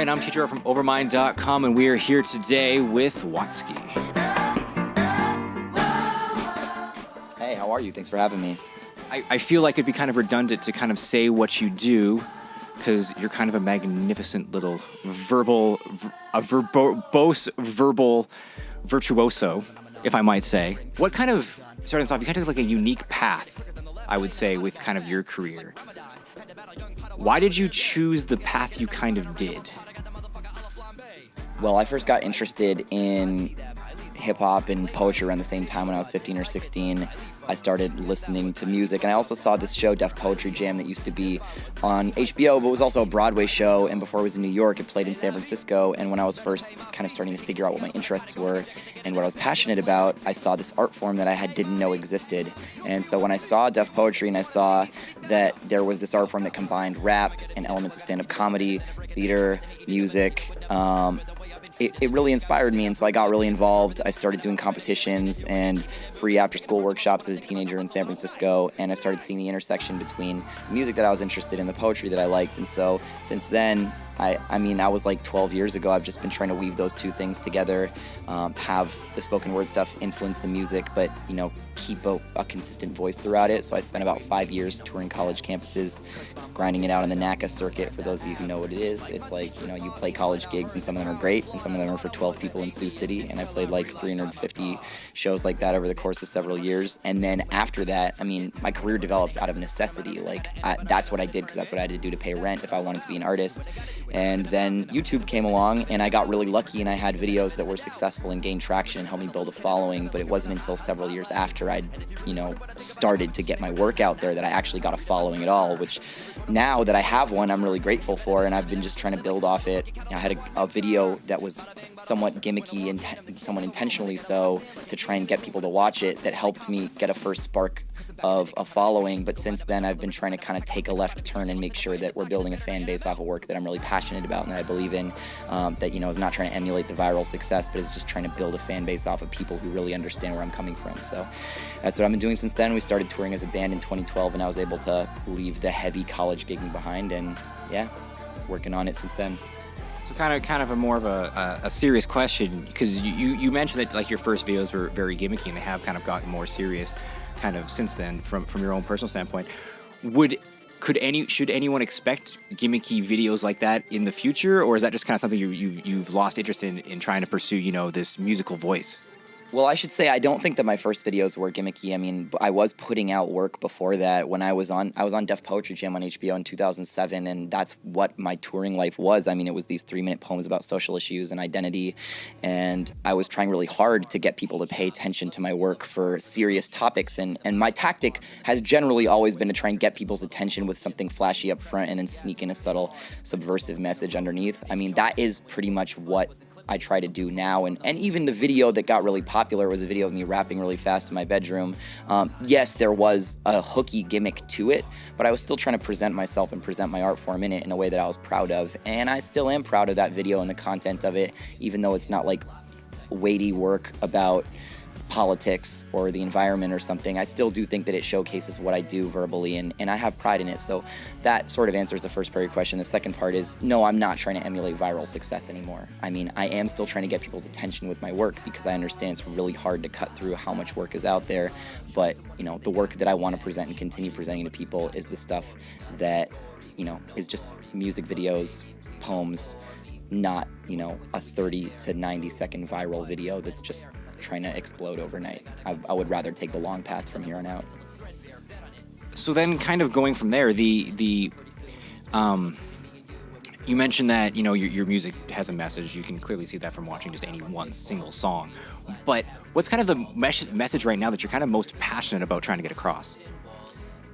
right, I'm TR from Overmind.com, and we are here today with Watsky. Hey, how are you? Thanks for having me. I feel like it'd be kind of redundant to kind of say what you do, because you're kind of a magnificent little verbal virtuoso, if I might say. What kind of, starting us off, you kind of have like a unique path, I would say, with kind of your career. Why did you choose the path you kind of did? Well, I first got interested in hip-hop and poetry around the same time when I was 15 or 16. I started listening to music, and I also saw this show, Def Poetry Jam, that used to be on HBO, but was also a Broadway show, and before it was in New York, it played in San Francisco, and when I was first kind of starting to figure out what my interests were and what I was passionate about, I saw this art form that I didn't know existed. And so when I saw Def Poetry and I saw that there was this art form that combined rap and elements of stand-up comedy, theater, music, it really inspired me, and so I got really involved. I started doing competitions and free after-school workshops as a teenager in San Francisco, and I started seeing the intersection between the music that I was interested in, the poetry that I liked, and so since then, I mean, that was like 12 years ago. I've just been trying to weave those two things together, have the spoken word stuff influence the music, but, you know, keep a consistent voice throughout it. So I spent about 5 years touring college campuses, grinding it out on the NACA circuit. For those of you who know what it is, it's like, you know, you play college gigs and some of them are great and some of them are for 12 people in Sioux City. And I played like 350 shows like that over the course of several years. And then after that, I mean, my career developed out of necessity. Like, that's what I did because that's what I had to do to pay rent if I wanted to be an artist. And then YouTube came along and I got really lucky and I had videos that were successful and gained traction and helped me build a following. But it wasn't until several years after I'd, you know, started to get my work out there that I actually got a following at all, which now that I have one, I'm really grateful for, and I've been just trying to build off it. I had a video that was somewhat gimmicky and somewhat intentionally so to try and get people to watch it that helped me get a first spark of a following, but since then I've been trying to kind of take a left turn and make sure that we're building a fan base off of work that I'm really passionate about and that I believe in, that, you know, is not trying to emulate the viral success, but is just trying to build a fan base off of people who really understand where I'm coming from. So that's what I've been doing since then. We started touring as a band in 2012 and I was able to leave the heavy college gigging behind, and yeah, working on it since then. So kind of a more of a serious question, because you mentioned that like your first videos were very gimmicky and they have kind of gotten more serious kind of since then from your own personal standpoint. Should anyone expect gimmicky videos like that in the future, or is that just kind of something you've lost interest in trying to pursue, you know, this musical voice? Well, I should say I don't think that my first videos were gimmicky. I mean, I was putting out work before that. When I was on Def Poetry Jam on HBO in 2007, and that's what my touring life was. I mean, it was these 3-minute poems about social issues and identity, and I was trying really hard to get people to pay attention to my work for serious topics, and my tactic has generally always been to try and get people's attention with something flashy up front and then sneak in a subtle subversive message underneath. I mean, that is pretty much what I try to do now, and even the video that got really popular was a video of me rapping really fast in my bedroom. Yes, there was a hooky gimmick to it, but I was still trying to present myself and present my art form in it in a way that I was proud of, and I still am proud of that video and the content of it, even though it's not like weighty work about politics or the environment or something. I still do think that it showcases what I do verbally, and I have pride in it. So that sort of answers the first part of your question. The second part is, no, I'm not trying to emulate viral success anymore. I mean, I am still trying to get people's attention with my work because I understand it's really hard to cut through how much work is out there. But, you know, the work that I want to present and continue presenting to people is the stuff that, you know, is just music videos, poems, not, you know, a 30 to 90 second viral video that's just trying to explode overnight. I would rather take the long path from here on out. So then kind of going from there, you mentioned that, you know, your music has a message. You can clearly see that from watching just any one single song. But what's kind of the message right now that you're kind of most passionate about trying to get across?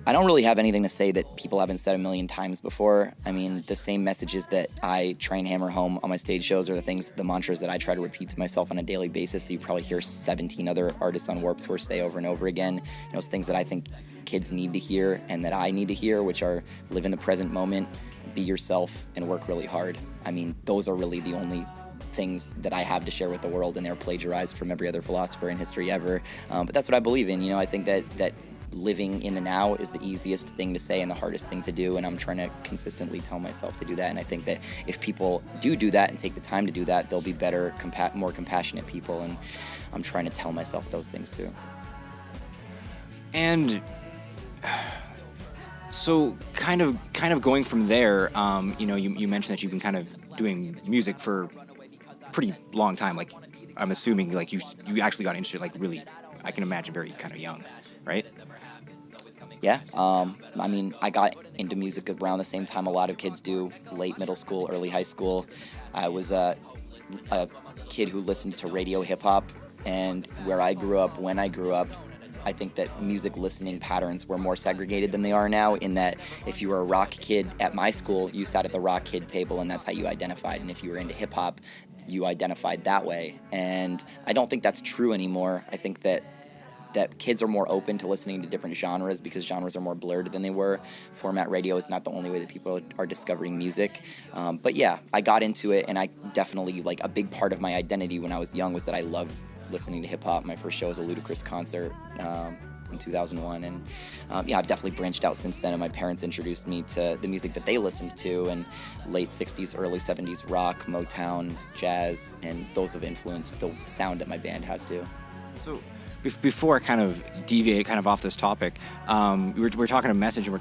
I don't really have anything to say that people haven't said a million times before. I mean, the same messages that I try and hammer home on my stage shows are the mantras that I try to repeat to myself on a daily basis that you probably hear 17 other artists on Warped Tour say over and over again. You know, it's things that I think kids need to hear and that I need to hear, which are live in the present moment, be yourself, and work really hard. I mean, those are really the only things that I have to share with the world, and they're plagiarized from every other philosopher in history ever. But that's what I believe in. You know, I think that living in the now is the easiest thing to say and the hardest thing to do, and I'm trying to consistently tell myself to do that. And I think that if people do that and take the time to do that, they'll be better, more compassionate people, and I'm trying to tell myself those things too. And so kind of going from there, you mentioned that you've been kind of doing music for a pretty long time. Like, I'm assuming like you actually got into it like really, I can imagine, very kind of young, right? Yeah, I mean, I got into music around the same time a lot of kids do, late middle school, early high school. I was a kid who listened to radio hip-hop, and where I grew up, when I grew up, I think that music listening patterns were more segregated than they are now, in that if you were a rock kid at my school, you sat at the rock kid table and that's how you identified. And if you were into hip-hop, you identified that way. And I don't think that's true anymore. I think that kids are more open to listening to different genres because genres are more blurred than they were. Format radio is not the only way that people are discovering music. But yeah, I got into it, and I definitely, like, a big part of my identity when I was young was that I loved listening to hip-hop. My first show was a Ludacris concert in 2001, and I've definitely branched out since then, and my parents introduced me to the music that they listened to, and late 60s, early 70s rock, Motown, jazz, and those have influenced the sound that my band has too. So before I kind of deviate kind of off this topic, we were talking a message, and we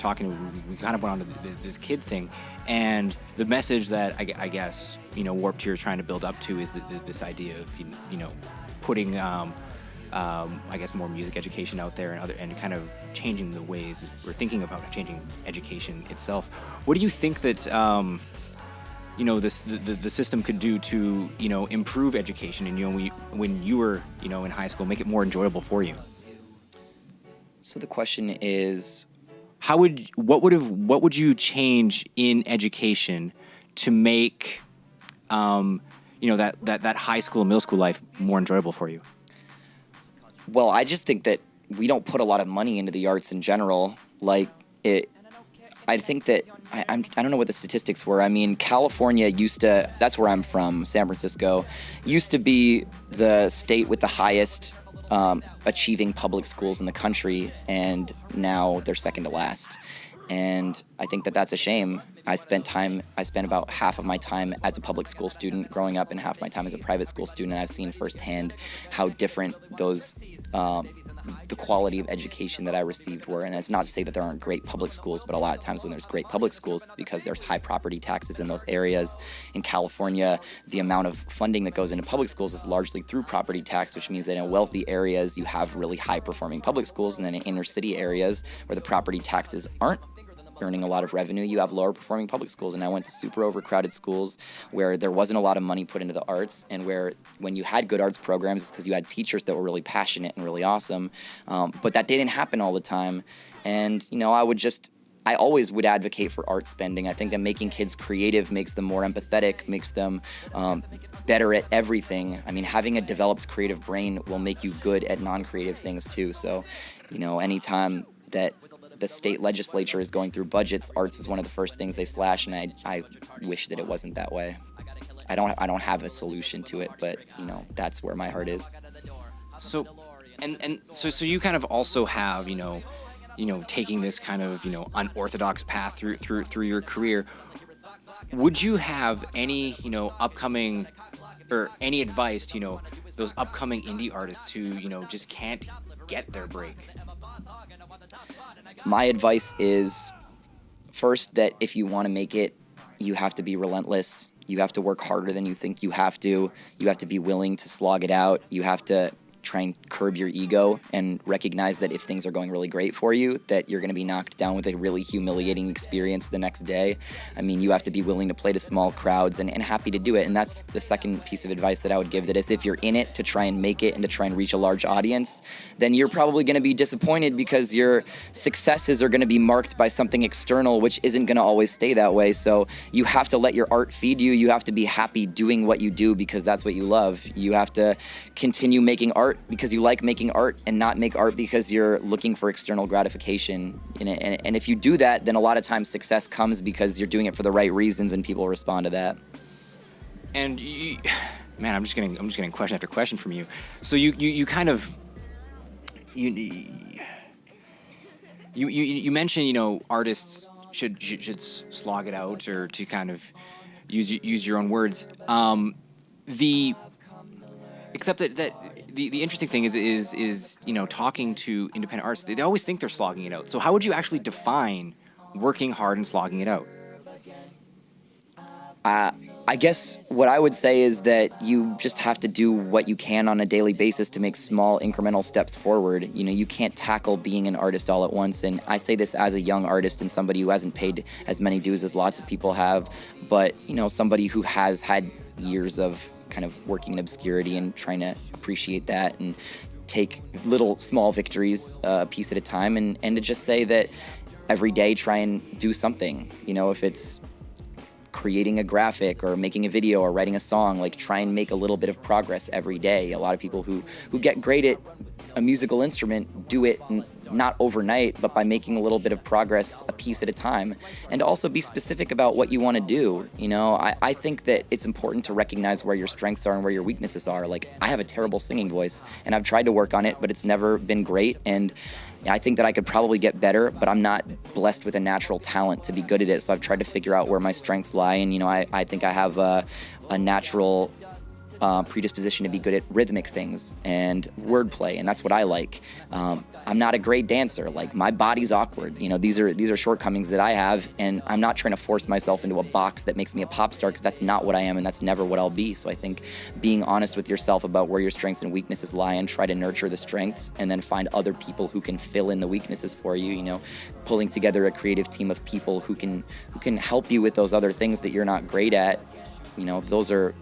kind of went on to this kid thing, and the message that I guess Warped here is trying to build up to is this idea of putting I guess more music education out there and kind of changing the ways we're thinking about changing education itself. What do you think that the system could do to improve education, and when you were in high school, make it more enjoyable for you? So the question is, what would you change in education to make that high school and middle school life more enjoyable for you? Well, I just think that we don't put a lot of money into the arts in general. I think that I don't know what the statistics were. I mean, California that's where I'm from, San Francisco, used to be the state with the highest achieving public schools in the country, and now they're second to last. And I think that that's a shame. I spent about half of my time as a public school student growing up and half my time as a private school student, and I've seen firsthand how different the quality of education that I received were. And it's not to say that there aren't great public schools, but a lot of times when there's great public schools, it's because there's high property taxes in those areas. In California, the amount of funding that goes into public schools is largely through property tax, which means that in wealthy areas, you have really high-performing public schools, and then in inner-city areas where the property taxes aren't earning a lot of revenue, you have lower performing public schools. And I went to super overcrowded schools where there wasn't a lot of money put into the arts, and where when you had good arts programs, it's because you had teachers that were really passionate and really awesome. But that didn't happen all the time. And, I always would advocate for art spending. I think that making kids creative makes them more empathetic, makes them better at everything. I mean, having a developed creative brain will make you good at non-creative things too. So, anytime that the state legislature is going through budgets, arts is one of the first things they slash, and I wish that it wasn't that way. I don't have a solution to it, but that's where my heart is. So, so you kind of also have taking this kind of unorthodox path through your career. Would you have any upcoming or any advice to those upcoming indie artists who just can't get their break? My advice is, first, that if you want to make it, you have to be relentless. You have to work harder than you think you have to. You have to be willing to slog it out. You have to try and curb your ego and recognize that if things are going really great for you, that you're going to be knocked down with a really humiliating experience the next day. I mean, you have to be willing to play to small crowds and happy to do it. And that's the second piece of advice that I would give, that is, if you're in it to try and make it and to try and reach a large audience, then you're probably going to be disappointed because your successes are going to be marked by something external, which isn't going to always stay that way. So you have to let your art feed you. You have to be happy doing what you do because that's what you love. You have to continue making art because you like making art, and not make art because you're looking for external gratification. And if you do that, then a lot of times success comes because you're doing it for the right reasons and people respond to that. And man, I'm just getting question after question from you. So you kind of You mentioned, artists should slog it out, or to kind of use your own words. Except that the interesting thing is talking to independent artists, they always think they're slogging it out. So how would you actually define working hard and slogging it out? I guess what I would say is that you just have to do what you can on a daily basis to make small incremental steps forward. You can't tackle being an artist all at once. And I say this as a young artist and somebody who hasn't paid as many dues as lots of people have, but, somebody who has had years of kind of working in obscurity and trying to appreciate that and take little small victories a piece at a time, and to just say that every day try and do something. If it's creating a graphic or making a video or writing a song, like try and make a little bit of progress every day. A lot of people who get great at a musical instrument do it not overnight, but by making a little bit of progress a piece at a time. And also be specific about what you want to do. I think that it's important to recognize where your strengths are and where your weaknesses are. Like, I have a terrible singing voice and I've tried to work on it, but it's never been great. And I think that I could probably get better, but I'm not blessed with a natural talent to be good at it. So I've tried to figure out where my strengths lie. And, I think I have a natural predisposition to be good at rhythmic things and wordplay, and that's what I like. I'm not a great dancer. Like, my body's awkward. These are shortcomings that I have, and I'm not trying to force myself into a box that makes me a pop star, because that's not what I am, and that's never what I'll be. So I think being honest with yourself about where your strengths and weaknesses lie, and try to nurture the strengths, and then find other people who can fill in the weaknesses for you. Pulling together a creative team of people who can help you with those other things that you're not great at. Those are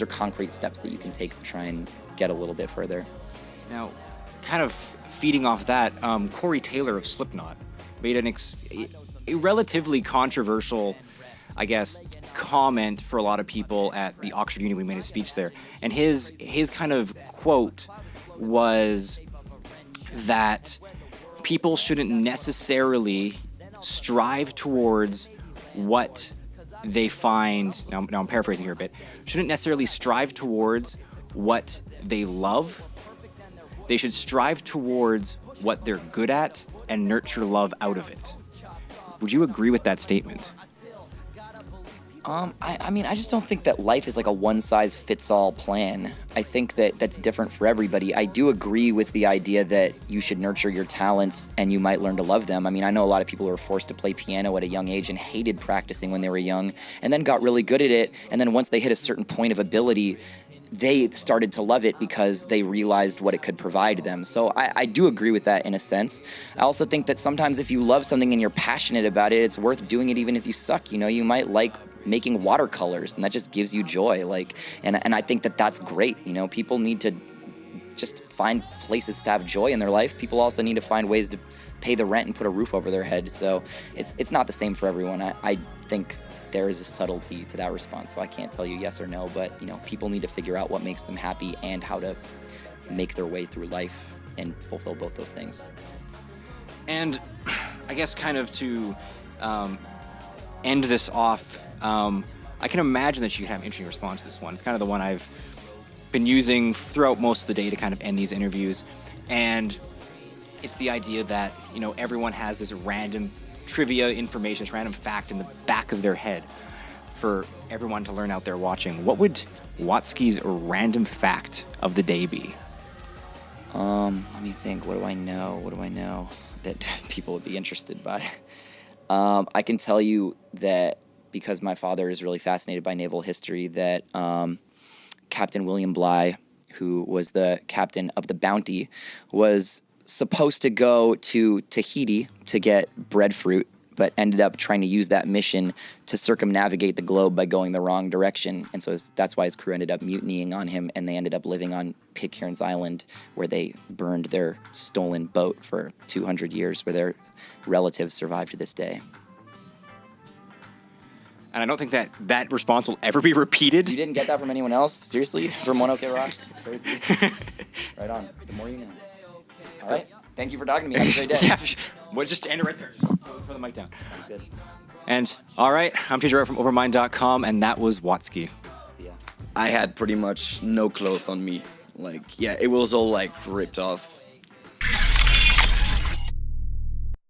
concrete steps that you can take to try and get a little bit further. Now, kind of feeding off that, Corey Taylor of Slipknot made a relatively controversial, I guess, comment for a lot of people at the Oxford Uni. We made a speech there, and his kind of quote was that people shouldn't necessarily strive towards what they find, now I'm paraphrasing here a bit, shouldn't necessarily strive towards what they love. They should strive towards what they're good at and nurture love out of it. Would you agree with that statement? I just don't think that life is like a one-size-fits-all plan. I think that that's different for everybody. I do agree with the idea that you should nurture your talents and you might learn to love them. I know a lot of people who were forced to play piano at a young age and hated practicing when they were young, and then got really good at it, and then once they hit a certain point of ability, they started to love it because they realized what it could provide them. So I do agree with that in a sense. I also think that sometimes if you love something and you're passionate about it, it's worth doing it even if you suck. You might like making watercolors, and that just gives you joy. And I think that that's great. People need to just find places to have joy in their life. People also need to find ways to pay the rent and put a roof over their head. So it's not the same for everyone. I think there is a subtlety to that response, so I can't tell you yes or no, but people need to figure out what makes them happy and how to make their way through life and fulfill both those things. And I guess kind of to end this off, I can imagine that you could have an interesting response to this one. It's kind of the one I've been using throughout most of the day to kind of end these interviews, and it's the idea that everyone has this random trivia information, this random fact in the back of their head for everyone to learn out there watching. What would Watskys' random fact of the day be? Let me think. What do I know that people would be interested by? I can tell you that because my father is really fascinated by naval history, that Captain William Bligh, who was the captain of the Bounty, was supposed to go to Tahiti to get breadfruit, but ended up trying to use that mission to circumnavigate the globe by going the wrong direction. And so that's why his crew ended up mutinying on him, and they ended up living on Pitcairn's Island, where they burned their stolen boat for 200 years, where their relatives survive to this day. And I don't think that response will ever be repeated. You didn't get that from anyone else? Seriously? From One OK Rock? Crazy. Right on. The more you know. All right. Thank you for talking to me. Have a great day. Yeah, we'll just end it right there. Throw the mic down. Sounds good. And, all right, I'm TJ from Overmind.com, and that was Watsky. See ya. I had pretty much no clothes on me. It was all ripped off.